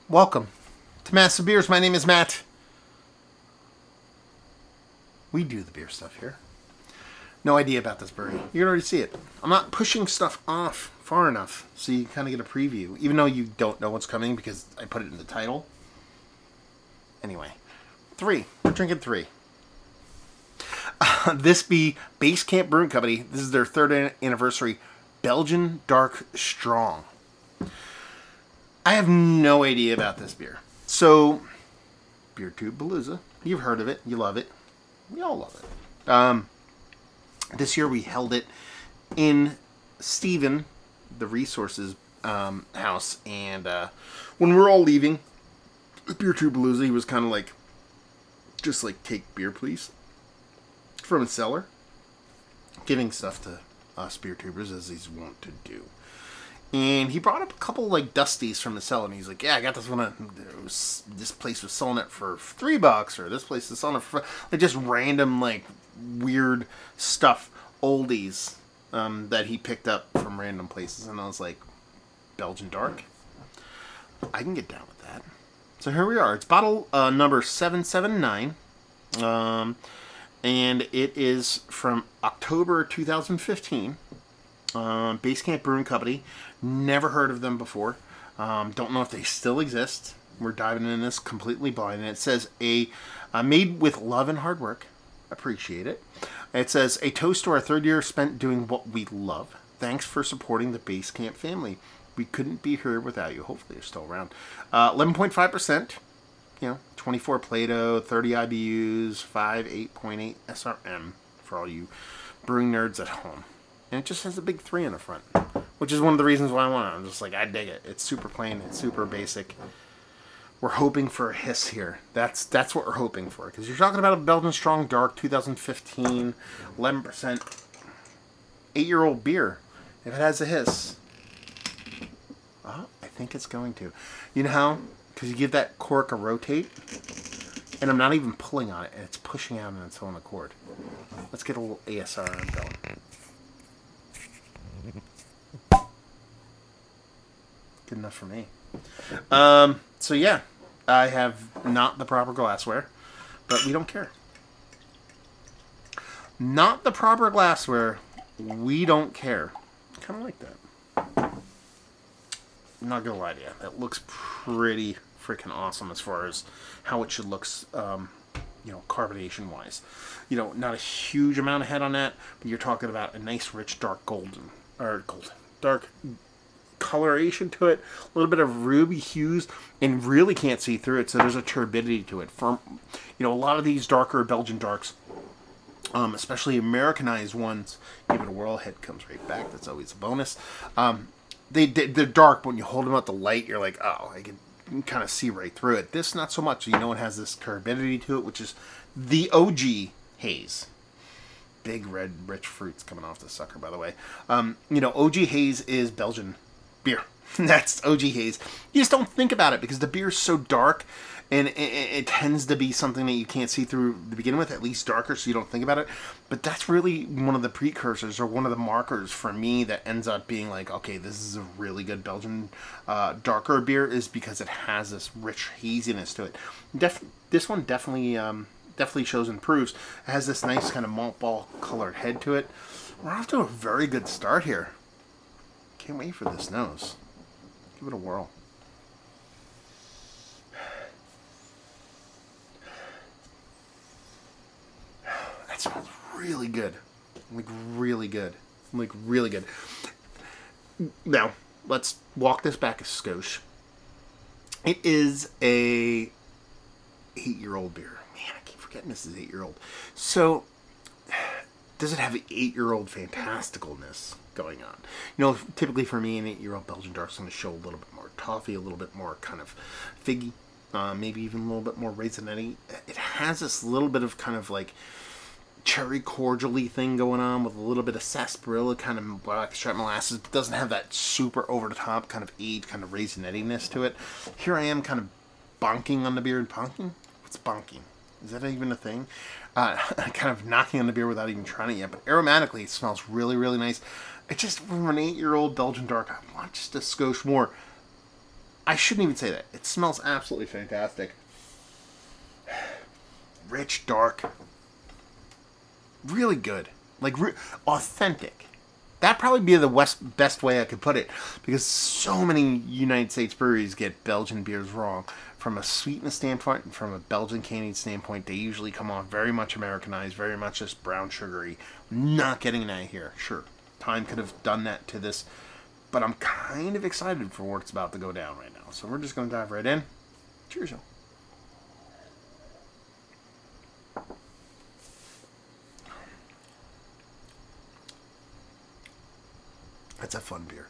Welcome to Massive Beers. My name is Matt. We do the beer stuff here. No idea about this brewery. You can already see it. I'm not pushing stuff off far enough so you kind of get a preview, even though you don't know what's coming because I put it in the title. Anyway, three. We're drinking three. This be Base Camp Brewing Company. This is their 3rd anniversary Belgian Dark Strong. I have no idea about this beer. So, Beer Tube Palooza. You've heard of it. You love it. We all love it. This year we held it in Steven, the Resources house. And when we were all leaving, Beer Tube Palooza, he was kind of like, just like, take beer, please. From a cellar. Giving stuff to us beer tubers, as he's wont to do. And he brought up a couple like Dusties from the cellar, and he's like, "Yeah, I got this one. This place was selling it for $3, or this place is selling it for like just random like weird stuff, oldies that he picked up from random places." And I was like, "Belgian Dark, I can get down with that." So here we are. It's bottle number 779, and it is from October 2015. Base Camp Brewing Company. Never heard of them before. Don't know if they still exist. We're diving in this completely blind. And it says, made with love and hard work. Appreciate it. It says, a toast to our 3rd year spent doing what we love. Thanks for supporting the Base Camp family. We couldn't be here without you. Hopefully you're still around. 11.5%. You know, 24 Plato, 30 IBUs, 8.8 SRM for all you brewing nerds at home. And it just has a big 3 in the front, which is one of the reasons why I want it. I'm just like, I dig it. It's super plain. It's super basic. We're hoping for a hiss here. That's what we're hoping for. Because you're talking about a Belgian Strong Dark 2015, 11%, 8-year-old beer. If it has a hiss, I think it's going to. You know how? Because you give that cork a rotate, and I'm not even pulling on it, and it's pushing out on its own accord. Let's get a little ASR going. Good enough for me. So yeah, I have not the proper glassware, but we don't care. Not the proper glassware, we don't care. Kind of like that. I'm not gonna lie to you, that looks pretty freaking awesome as far as how it should look, you know, carbonation wise. You know, not a huge amount of head on that, but you're talking about a nice rich dark dark coloration to it, a little bit of ruby hues, and really can't see through it, so there's a turbidity to it. From, you know, a lot of these darker Belgian darks, especially Americanized ones, give it a whirl, head comes right back, that's always a bonus. They're dark, but when you hold them at the light, you're like, oh, I can kind of see right through it. This, not so much. You know, it has this turbidity to it, which is the OG haze. Big red rich fruits coming off the sucker, by the way. You know, OG haze is Belgian beer. That's OG haze. You just don't think about it because the beer is so dark, and it tends to be something that you can't see through to begin with, at least darker, so you don't think about it. But that's really one of the precursors, or one of the markers for me, that ends up being like, okay, this is a really good Belgian darker beer, is because it has this rich haziness to it. This one definitely shows and proves. It has this nice kind of malt ball colored head to it. We're off to a very good start here. Can't wait for this nose. Give it a whirl. That smells really good. Like really good. Like really good. Now, let's walk this back a skosh. It is a 8-year-old beer. Man, I keep forgetting this is 8-year-old. So, does it have 8-year-old fantasticalness going on? You know, typically for me, an 8-year-old Belgian Dark is going to show a little bit more toffee, a little bit more kind of figgy, maybe even a little bit more raisinette. It has this little bit of kind of like cherry cordial-y thing going on with a little bit of sarsaparilla, kind of blackstrap molasses. It doesn't have that super over-the-top kind of aged kind of raisinettiness to it. Here I am kind of bonking on the beer. Bonking? What's bonking? Is that even a thing? Kind of knocking on the beer without even trying it yet. But aromatically, it smells really, really nice. It's just, from an 8-year-old Belgian Dark, I want just a skosh more. I shouldn't even say that. It smells absolutely fantastic. Rich, dark. Really good. Like, authentic. That'd probably be the best way I could put it. Because so many United States breweries get Belgian beers wrong. From a sweetness standpoint and from a Belgian canning standpoint, they usually come off very much Americanized, very much just brown sugary. Not getting that here. Sure, time could have done that to this. But I'm kind of excited for what's about to go down right now. So we're just going to dive right in. Cheers, y'all. That's a fun beer.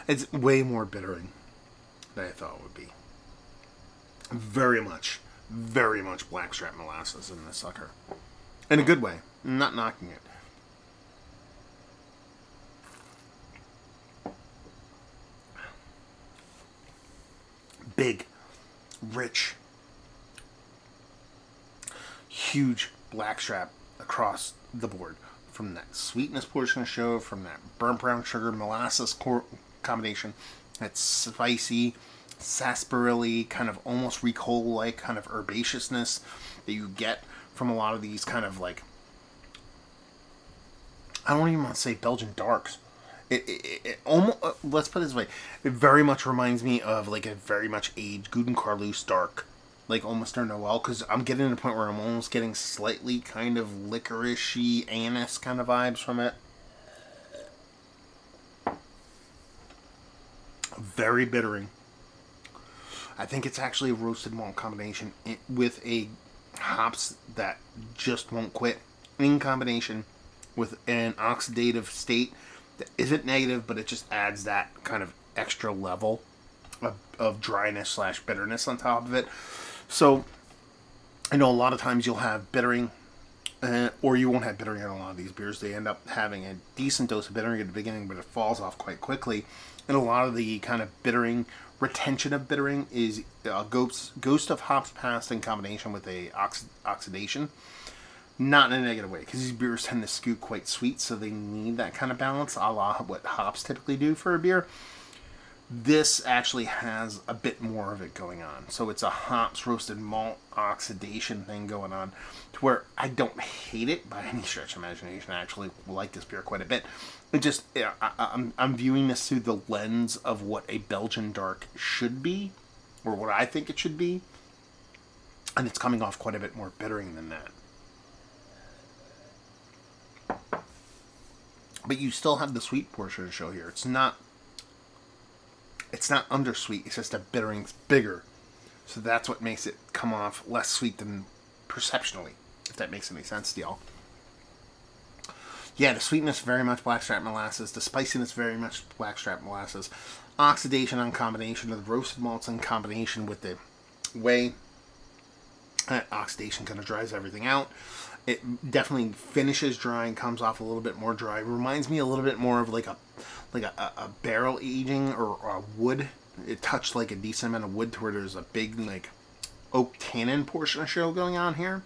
It's way more bittering than I thought it would be. Very much blackstrap molasses in this sucker. In a good way. I'm not knocking it. Big, rich, huge blackstrap across the board. From that sweetness portion of the show, from that burnt brown sugar molasses combination, that spicy, sarsaparilla, kind of almost recol-like kind of herbaceousness that you get from a lot of these kind of like, I don't even want to say Belgian darks. It almost, let's put it this way, it very much reminds me of like a very much aged Guten Carlus dark, like almost or Noel, because I'm getting to the point where I'm almost getting slightly kind of licoricey anise kind of vibes from it. Very bittering. I think it's actually a roasted malt combination with a hops that just won't quit, in combination with an oxidative state that isn't negative, but it just adds that kind of extra level of dryness / bitterness on top of it. So I know a lot of times you'll have bittering, or you won't have bittering in a lot of these beers. They end up having a decent dose of bittering at the beginning, but it falls off quite quickly. And a lot of the kind of bittering, retention of bittering is ghost of hops past in combination with a oxidation. Not in a negative way, because these beers tend to skew quite sweet, so they need that kind of balance, a la what hops typically do for a beer. This actually has a bit more of it going on. So it's a hops roasted malt oxidation thing going on, to where I don't hate it by any stretch of imagination. I actually like this beer quite a bit. It just, I'm viewing this through the lens of what a Belgian dark should be, or what I think it should be, and it's coming off quite a bit more bittering than that. But you still have the sweet portion of the show here. It's not undersweet. It's just a bittering's bigger. So that's what makes it come off less sweet than perceptionally, if that makes any sense to y'all. Yeah, the sweetness very much blackstrap molasses. The spiciness very much blackstrap molasses. Oxidation on combination of the roasted malts in combination with the whey. Oxidation kind of dries everything out. It definitely finishes dry and comes off a little bit more dry. It reminds me a little bit more of like a barrel aging or a wood. It touched like a decent amount of wood to where there's a big like oak tannin portion of show going on here.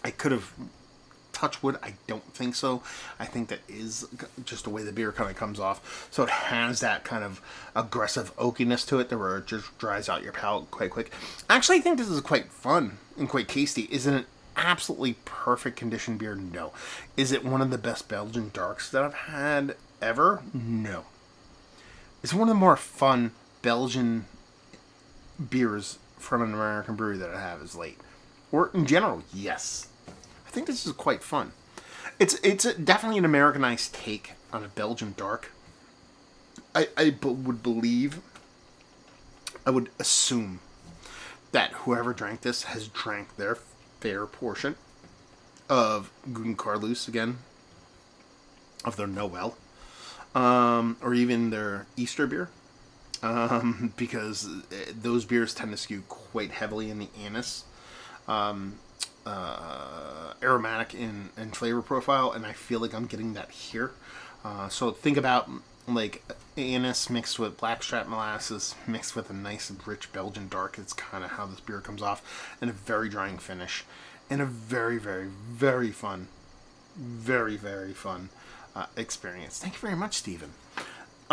I could have touched wood. I don't think so. I think that is just the way the beer kind of comes off. So it has that kind of aggressive oakiness to it, where it just dries out your palate quite quick. Actually, I think this is quite fun and quite tasty. Isn't it absolutely perfect condition beer? No. Is it one of the best Belgian darks that I've had ever? No. It's one of the more fun Belgian beers from an American brewery that I have as late. Or in general, yes. I think this is quite fun. It's definitely an Americanized take on a Belgian dark. I would assume that whoever drank this has drank their fair portion of Guten Carlus again, of their Noel, or even their Easter beer, because those beers tend to skew quite heavily in the anise, aromatic and flavor profile, and I feel like I'm getting that here. So think about like anise mixed with blackstrap molasses mixed with a nice rich Belgian dark. It's kind of how this beer comes off, and a very drying finish, and a very, very, very fun, very, very fun experience. Thank you very much, Stephen.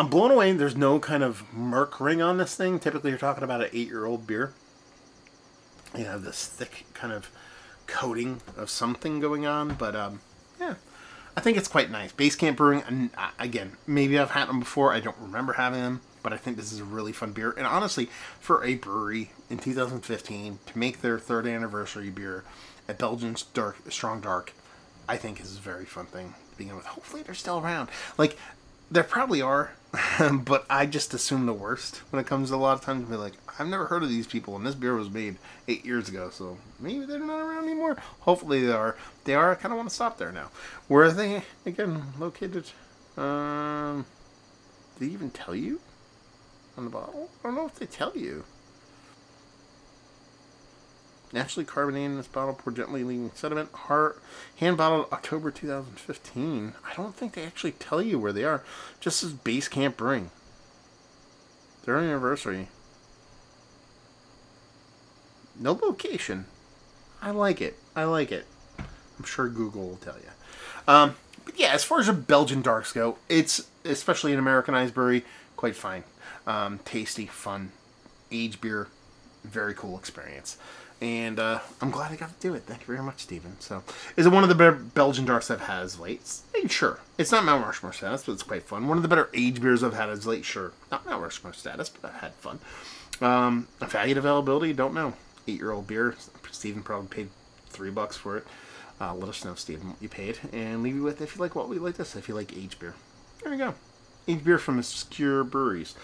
I'm blown away. There's no kind of murk ring on this thing. Typically, you're talking about an 8-year-old beer. You have this thick kind of coating of something going on, but yeah, I think it's quite nice. Base Camp Brewing, and again, maybe I've had them before. I don't remember having them, but I think this is a really fun beer. And honestly, for a brewery in 2015 to make their 3rd anniversary beer at Belgian's Strong Dark, I think is a very fun thing to begin with. Hopefully, they're still around. Like, there probably are, but I just assume the worst when it comes to a lot of times. Be like, I've never heard of these people, and this beer was made 8 years ago, so maybe they're not around anymore. Hopefully they are. They are. I kind of want to stop there now. Where are they, again, located? Did they even tell you on the bottle? I don't know if they tell you. Naturally carbonated in this bottle, pour gently leaving sediment. Hand bottled October 2015. I don't think they actually tell you where they are. Just as Base Camp Brewing. Their anniversary. No location. I like it. I like it. I'm sure Google will tell you. But yeah, as far as the Belgian darks go, it's, especially an Americanized brewery, quite fine. Tasty, fun, aged beer. Very cool experience. And I'm glad I got to do it. Thank you very much, Stephen. So, is it one of the better Belgian darks I've had as late? Sure. It's not Mount Rushmore status, but it's quite fun. One of the better aged beers I've had as late? Sure. Not Mount Rushmore status, but I had fun. Valued availability? Don't know. 8-year-old beer. Stephen probably paid $3 for it. Let us know, Stephen, what you paid. And leave you with, if you like what we like this, if you like aged beer. There you go. Aged beer from obscure breweries.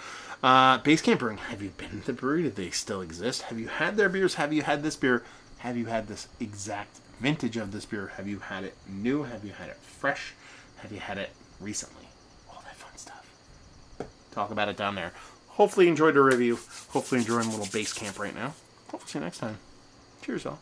Base Camp Brewing. Have you been to the brewery? Do they still exist? Have you had their beers? Have you had this beer? Have you had this exact vintage of this beer? Have you had it new? Have you had it fresh? Have you had it recently? All that fun stuff. Talk about it down there. Hopefully you enjoyed the review. Hopefully enjoying a little Base Camp right now. Hopefully see you next time. Cheers, all.